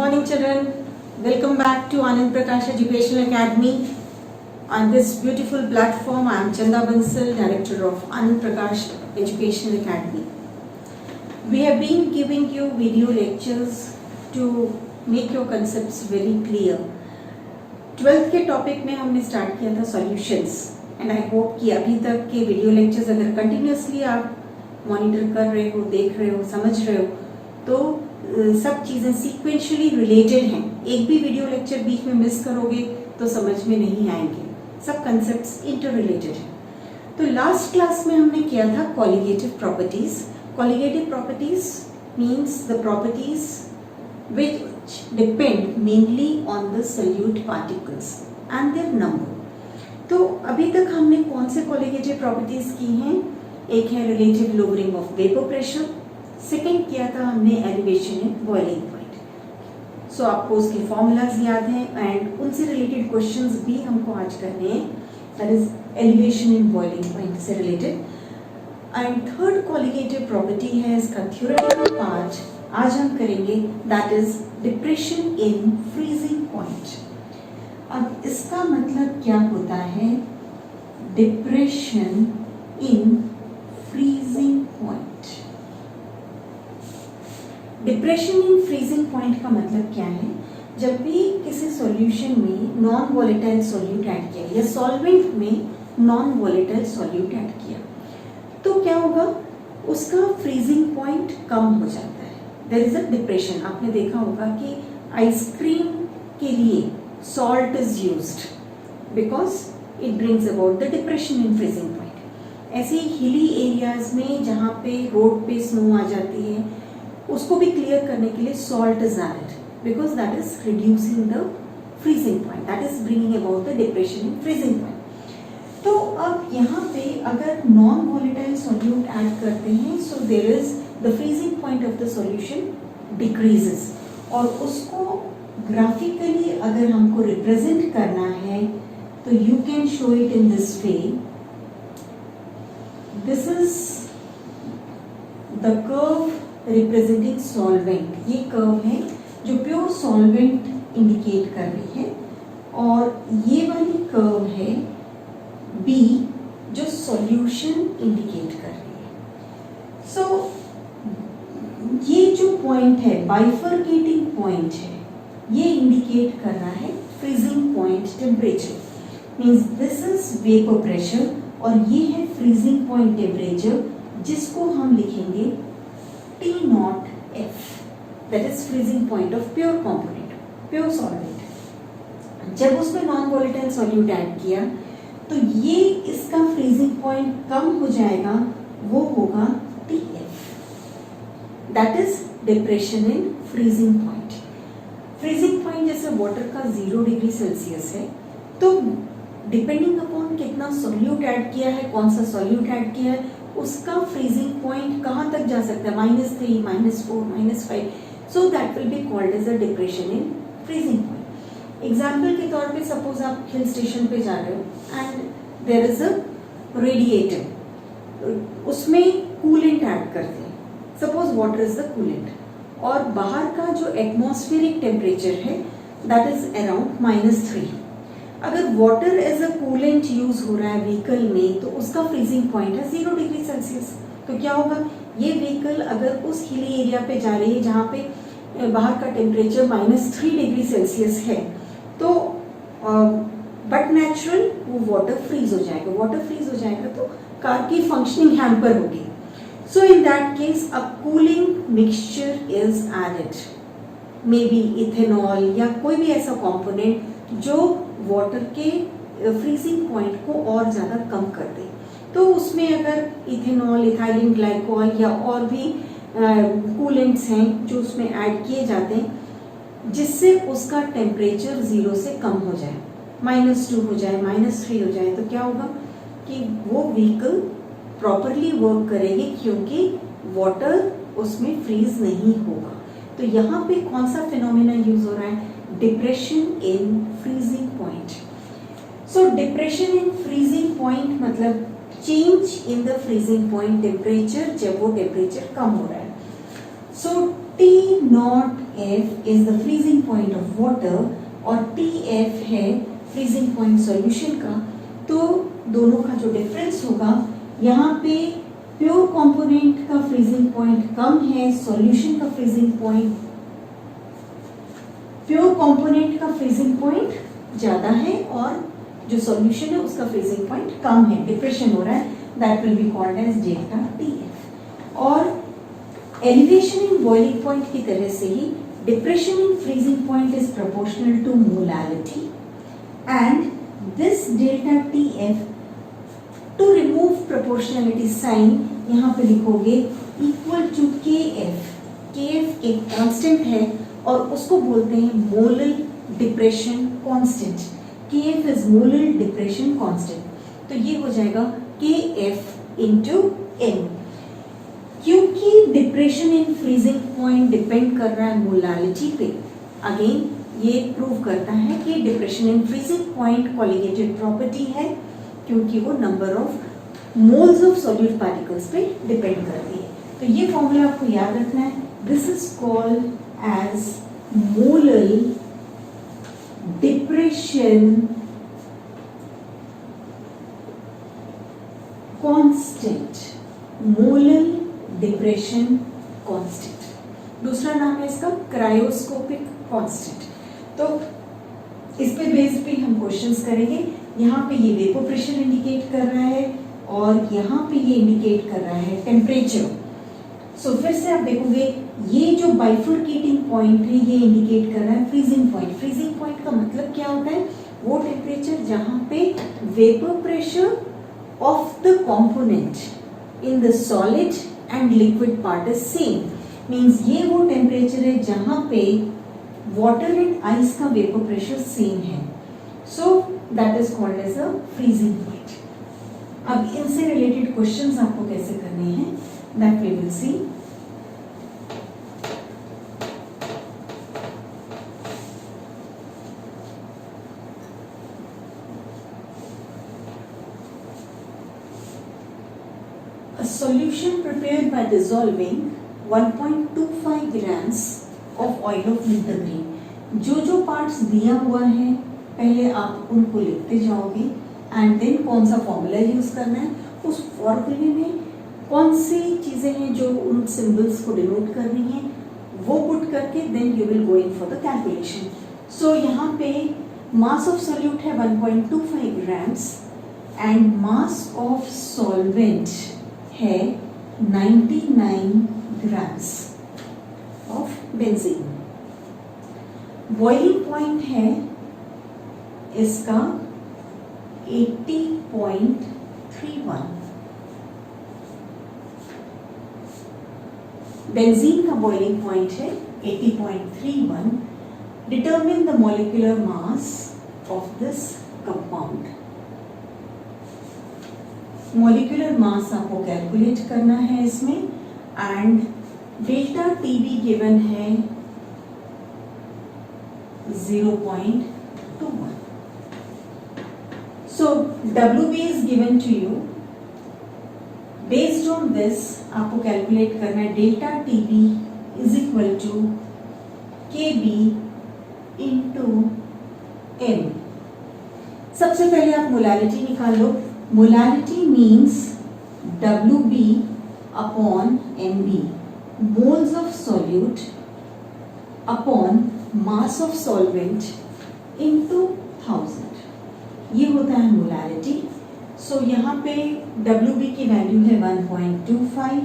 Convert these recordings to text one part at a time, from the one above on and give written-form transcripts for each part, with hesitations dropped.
morning, children. Welcome back to Anand Prakash Educational Academy. On this beautiful platform, I am Chanda Bansal, Director of Anand Prakash Educational Academy. We have been giving you video lectures to make your concepts very clear. 12th के topic में हमने start किया था solutions and I hope कि अभी तक के video lectures अगर कंटिन्यूसली आप मॉनिटर कर रहे हो, देख रहे हो, समझ रहे हो तो सब चीज़ें सीक्वेंशियली रिलेटेड हैं. एक भी वीडियो लेक्चर बीच में मिस करोगे तो समझ में नहीं आएंगे. सब कंसेप्ट्स इंटर रिलेटेड हैं. तो लास्ट क्लास में हमने किया था colligative properties. Colligative properties means the properties which depend mainly on the solute particles and their number. तो अभी तक हमने कौन से कॉलिगेटिव प्रॉपर्टीज की हैं? एक है relative lowering of vapour pressure, second किया था हमने एलिवेशन इन बॉइलिंग पॉइंट. सो आपको उसके फॉर्मूलाज याद हैं एंड उनसे रिलेटेड क्वेश्चंस भी हमको आज करने हैं. That is elevation in boiling point से रिलेटेड. एंड थर्ड कॉलिगेटिव प्रॉपर्टी है इसका थ्योरेटिकल पार्ट आज हम करेंगे, that is depression in freezing point. अब इसका मतलब क्या होता है? Depression in freezing point. Depression in freezing point का मतलब क्या है? जब भी किसी सॉल्यूशन में नॉन वॉलेटाइल सॉल्यूट ऐड किया या सॉल्वेंट में नॉन वॉलेटाइल सॉल्यूट ऐड किया तो क्या होगा? उसका फ्रीजिंग पॉइंट कम हो जाता है. There is a depression. आपने देखा होगा कि आइसक्रीम के लिए salt is used because it brings about the depression in freezing point. ऐसे ही हिली एरियाज में जहाँ पे रोड पे स्नो आ जाती है उसको भी क्लियर करने के लिए salt is added because that is reducing the freezing point, that is bringing about the depression in freezing point. तो अब यहाँ पे अगर नॉन वॉलेटाइल सॉल्यूट ऐड करते हैं so there is the freezing point of the solution decreases. और उसको graphically अगर हमको रिप्रेजेंट करना है तो you can show it in this way. This is the curve representing solvent. ये कर्व है जो प्योर सॉल्वेंट इंडिकेट कर रही है और ये वाली कर्व है B जो सॉल्यूशन इंडिकेट कर रही है. सो ये जो पॉइंट है बाइफरकेटिंग पॉइंट है ये इंडिकेट कर रहा है freezing point temperature. Means this is vapour pressure और ये है फ्रीजिंग पॉइंट टेम्परेचर जिसको हम लिखेंगे T0F. That is freezing point of pure component, pure solvent. जब उसमें नॉन वॉलेटाइल सॉल्यूट ऐड किया तो ये इसका फ्रीजिंग पॉइंट कम हो जाएगा, वो होगा TF. That is depression in freezing point. Freezing point जैसे वाटर का 0 डिग्री सेल्सियस है तो डिपेंडिंग अपॉन कितना सॉल्यूट ऐड किया है, कौन सा सॉल्यूट ऐड किया है, उसका फ्रीजिंग पॉइंट कहाँ तक जा सकता है? -3, -4, -5. So that will be called as a depression in freezing point. Example के तौर पे सपोज आप हिल स्टेशन पे जा रहे हो and there is a radiator, उसमें कूलेंट ऐड करते हैं. Suppose water is the coolant और बाहर का जो एटमॉस्फेरिक टेम्परेचर है दैट इज अराउंड -3. अगर water as a coolant use हो रहा है व्हीकल में तो उसका फ्रीजिंग पॉइंट है 0 डिग्री सेल्सियस. तो क्या होगा? ये व्हीकल अगर उस हिली एरिया पे जा रही है जहाँ पे बाहर का टेम्परेचर -3 डिग्री सेल्सियस है तो बट नेचुरल वो वाटर फ्रीज हो जाएगा. वाटर फ्रीज हो जाएगा तो कार की फंक्शनिंग हैम्पर होगी. So in that case a cooling mixture is added, may be ethanol या कोई भी ऐसा कंपोनेंट जो वाटर के फ्रीजिंग पॉइंट को और ज़्यादा कम कर दे. तो उसमें अगर इथेनॉल, इथाइलिन ग्लाइकोल या और भी कूलेंट्स हैं जो उसमें ऐड किए जाते हैं जिससे उसका टेम्परेचर 0 से कम हो जाए, -2 हो जाए, -3 हो जाए, तो क्या होगा कि वो व्हीकल प्रॉपरली वर्क करेगी क्योंकि वाटर उसमें फ्रीज नहीं होगा. तो यहाँ पे कौन सा फिनोमेना यूज हो रहा है? Depression in freezing point. So depression in freezing point मतलब change in the freezing point temperature जब वो टेम्परेचर कम हो रहा है. So T0 F is the freezing point of water और टी एफ है फ्रीजिंग पॉइंट सॉल्यूशन का, तो दोनों का जो डिफरेंस होगा, यहाँ पे प्योर कंपोनेंट का फ्रीजिंग पॉइंट कम है, सॉल्यूशन का फ्रीजिंग पॉइंट, प्योर कंपोनेंट का फ्रीजिंग पॉइंट ज्यादा है और जो सॉल्यूशन है उसका फ्रीजिंग पॉइंट कम है, डिप्रेशन हो रहा है, that will be called as delta T F. और एलिवेशन इन बॉइलिंग पॉइंट की तरह से ही depression in freezing point is proportional to molality and this delta T F, to remove proportionality sign यहाँ पे लिखोगे equal to K F. K F एक constant है और उसको बोलते हैं molal depression constant. K F is molal depression constant, तो ये हो जाएगा के एफ इंटू एन। क्योंकि depression in freezing point depend कर रहा है मोलालिटी पे, अगेन ये प्रूव करता है कि depression in freezing point colligative property है, क्योंकि वो number of moles of solute particles पे डिपेंड करती है। तो ये फॉर्मूला आपको याद रखना है, this is called as molal depression constant, molal depression constant. दूसरा नाम है इसका क्रायोस्कोपिक कांस्टेंट। तो इस पे बेस्ड पे हम क्वेश्चंस करेंगे। यहाँ पे ये वेपर प्रेशर इंडिकेट कर रहा है और यहाँ पे ये इंडिकेट कर रहा है टेम्परेचर। सो फिर से आप देखोगे ये जो बाइफर्केटिंग पॉइंट है ये इंडिकेट कर रहा है फ्रीजिंग पॉइंट। फ्रीजिंग पॉइंट का मतलब क्या होता है? वो टेम्परेचर जहाँ पे vapour pressure of the component in the solid and liquid part is same. Means ये वो टेम्परेचर है जहाँ पे वाटर एंड आइस का वेपर प्रेशर सेम है। So that is called as a freezing point. अब इनसे रिलेटेड क्वेश्चंस आपको कैसे करने हैं that we will see. A solution prepared by dissolving 1.25 grams of oil of wintergreen। जो पार्ट्स दिया हुआ है पहले आप उनको लिखते जाओगे एंड देन कौन सा फॉर्मूला यूज करना है, उस फॉर्मूले में कौन सी चीजें हैं जो उन सिंबल्स को डिनोट करनी है वो पुट करके then you will go in for the calculation. So यहाँ पे मास ऑफ सोल्यूट है 1.25 grams and mass of solvent है 99 grams of benzene. Boiling point है इसका 80.31। बेंजीन का बॉइलिंग पॉइंट है 80.31। Determine the molecular mass of this compound. Molecular mass आपको calculate करना है इसमें and delta T B given है 0.21। So WB is given to you. Based on this आपको कैलकुलेट करना है delta T B is equal to K B into M. सबसे पहले आप मोलालिटी निकाल लो। Molality means WB upon MB, moles of solute upon mass of solvent into 1000। ये होता है मोलालिटी। सो यहाँ पे WB की वैल्यू है 1.25।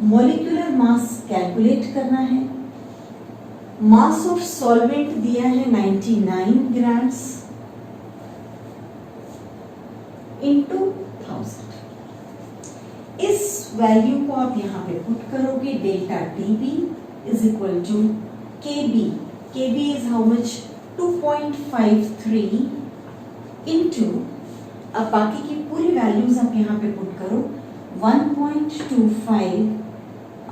मॉलिक्यूलर मास कैलकुलेट करना है। मास ऑफ सॉल्वेंट दिया है 99 ग्राम्स इंटू 1000। इस वैल्यू को आप यहाँ पे पुट करोगे। Delta T B is equal to K B. K B is how much? 2.53 into, अब बाकी की पूरी वैल्यूज आप यहाँ पे पुट करो। 1.25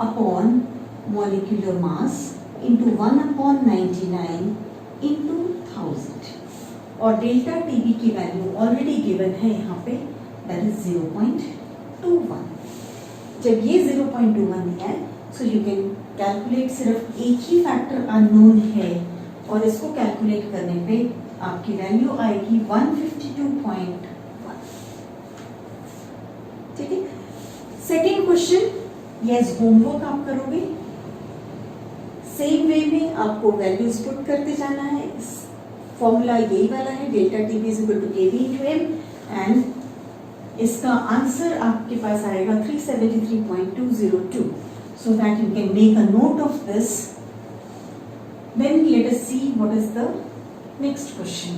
upon molecular mass into 1/99 into 1000 और डेल्टा टी बी की वैल्यू ऑलरेडी गिवन है यहाँ पे, दैट इज 0.21। जब ये 0.21 दिया है, सो यू कैन कैलकुलेट सिर्फ एक ही फैक्टर अननोन है और इसको कैलकुलेट करने पे आपकी वैल्यू आएगी 152.1। ठीक है, सेकेंड क्वेश्चन, यस होमवर्क आप करोगे, सेम वे में आपको वैल्यूज पुट करते जाना है। फॉर्मूला यही वाला है, delta T B is equal to K B into M, and इसका आंसर आपके पास आएगा 373.202। So that you can make a note of this. Then let us see what is the next question,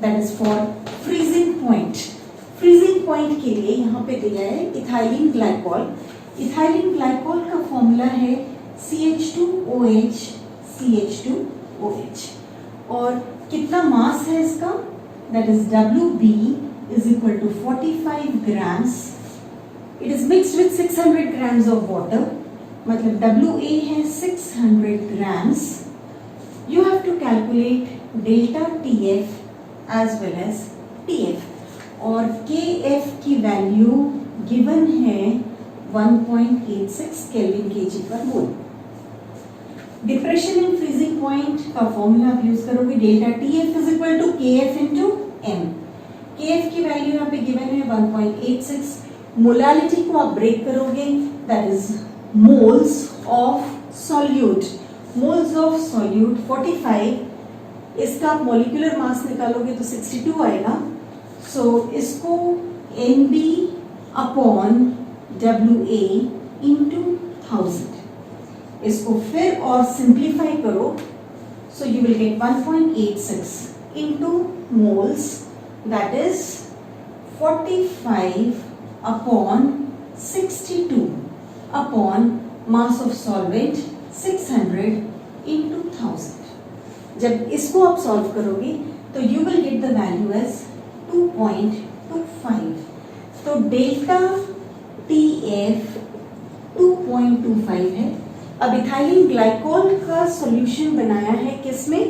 that is for freezing point. Freezing point के लिए यहाँ पे दिया है इथाइलिन ग्लाइकॉल। इथाइलिन ग्लाइकॉल का फॉर्मूला है CH2OH CH2OH, और कितना मास है इसका, that is WB is equal to 45 grams. It is mixed with 600 grams of water. मतलब WA है 600 grams. You have to calculate delta TF as well as TF. और KF की value given है 1.86 kelvin kg पर mole. Depression in freezing point का formula आप use करोगे, delta TF is equal to KF into M। KF की value यहाँ पे गिवन है 1.86। मोलालिटी को आप ब्रेक करोगे, that is moles of solute. Moles of solute 45, इसका आप मॉलिक्यूलर मास निकालोगे तो 62 आएगा। सो इसको NB अपॉन WA इंटू 1000, इसको फिर और सिंप्लीफाई करो, so you will get 1.86 into moles, that is 45 upon 62 upon mass of solvent 600 into 1000। जब इसको आप सॉल्व करोगे तो you will get the value as 2.25। तो डेल्टा TF 2.25 है। अब इथाइलिन ग्लाइकॉल का सॉल्यूशन बनाया है किसमें,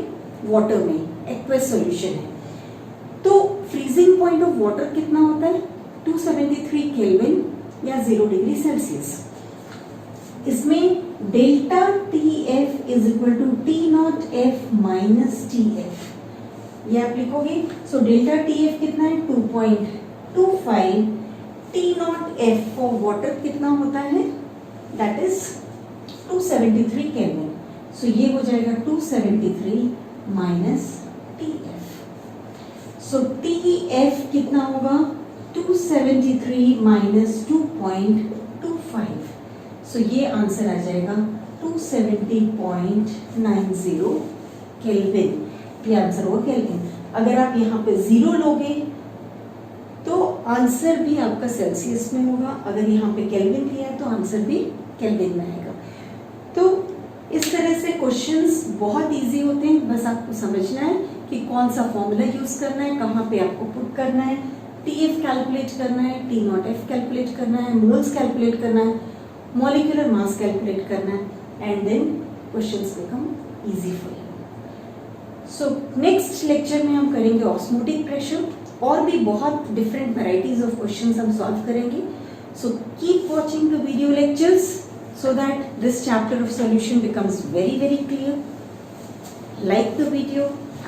वाटर में, एक्वस सॉल्यूशन है। तो फ्रीजिंग पॉइंट ऑफ वाटर कितना होता है, 273 केल्विन या 0 डिग्री सेल्सियस। इसमें delta TF is equal to T0F minus TF, ये आप लिखोगे। सो डेल्टा TF कितना है 2.25, T0F फॉर वाटर कितना होता है, दैट इज 273 केल्विन। सो ये हो जाएगा 273 माइनस TF। सो TF कितना होगा, 273 माइनस 2.25। सो ये आंसर आ जाएगा 270.90 केल्विन, ये आंसर होगा केल्विन। अगर आप यहाँ पे 0 लोगे तो आंसर भी आपका सेल्सियस में होगा, अगर यहाँ पे केल्विन लिया है तो आंसर भी केल्विन में आएगा। तो इस तरह से क्वेश्चंस बहुत इजी होते हैं, बस आपको समझना है कि कौन सा फॉर्मूला यूज करना है, कहाँ पे आपको पुट करना है, TF कैलकुलेट करना है, T0F कैलकुलेट करना है, मोल्स कैलकुलेट करना है, मॉलिक्यूलर मास कैलकुलेट करना है, and then questions become easy for you. So next lecture में हम करेंगे ऑस्मोटिक प्रेशर, और भी बहुत डिफरेंट वैरायटीज ऑफ क्वेश्चंस हम सॉल्व करेंगे। So keep watching the video lectures so that this chapter of solution becomes very, very clear. Like the video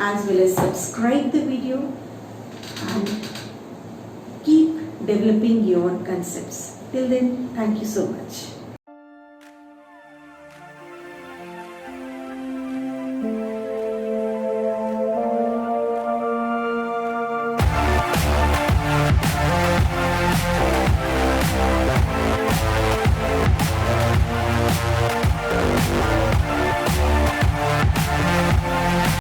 as well as subscribe the video and keep developing your concepts. Till then, thank you so much.